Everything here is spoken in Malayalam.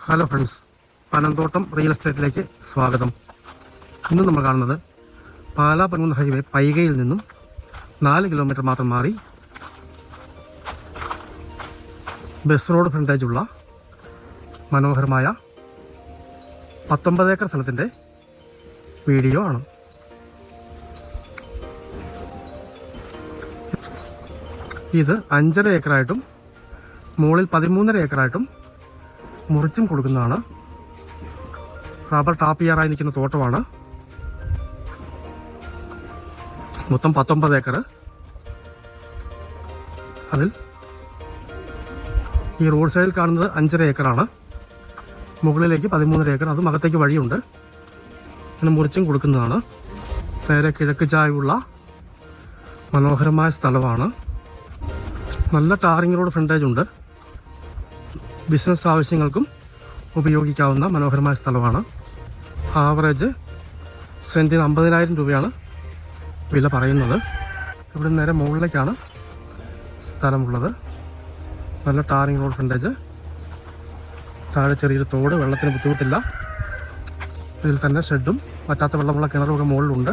ഹലോ ഫ്രണ്ട്സ്, പനന്തോട്ടം റിയൽ എസ്റ്റേറ്റിലേക്ക് സ്വാഗതം. ഇന്ന് നമ്മൾ കാണുന്നത് പാലാ പനങ്കുന്ന് ഹൈവേ പൈകയിൽ നിന്നും 4 കിലോമീറ്റർ മാത്രം മാറി ബസ് റോഡ് ഫ്രണ്ടേജുള്ള മനോഹരമായ 19 ഏക്കർ സ്ഥലത്തിൻ്റെ വീഡിയോ ആണ്. ഇത് 5.5 ഏക്കറായിട്ടും മുകളിൽ 13.5 ഏക്കറായിട്ടും മുറിച്ചും കൊടുക്കുന്നതാണ്. റബ്ബർ ടാപ്പ് ചെയ്യാറായി നിൽക്കുന്ന തോട്ടമാണ്. മൊത്തം 19 ഏക്കർ. അതിൽ ഈ റോഡ് സൈഡിൽ കാണുന്നത് 5.5 ഏക്കറാണ്. മുകളിലേക്ക് 13.5 ഏക്കർ, അതും അകത്തേക്ക് വഴിയുണ്ട്. അങ്ങനെ മുറിച്ചും കൊടുക്കുന്നതാണ്. നേരെ കിഴക്ക് ചായവുള്ള മനോഹരമായ സ്ഥലമാണ്. നല്ല ടാറിംഗ് റോഡ് ഫ്രണ്ടേജ് ഉണ്ട്. ബിസിനസ് ആവശ്യങ്ങൾക്കും ഉപയോഗിക്കാവുന്ന മനോഹരമായ സ്ഥലമാണ്. ആവറേജ് സെൻറ്റിന് 50,000 രൂപയാണ് വില പറയുന്നത്. ഇവിടെ നേരെ മുകളിലേക്കാണ് സ്ഥലമുള്ളത്. നല്ല ടാറിംഗ് റോഡ് ഫ്രണ്ടേജ്. താഴെ ചെറിയൊരു തോട്, വെള്ളത്തിന് ബുദ്ധിമുട്ടില്ല. ഇതിൽ തന്നെ ഷെഡും പറ്റാത്ത വെള്ളമുള്ള കിണറുമൊക്കെ മുകളിലുണ്ട്.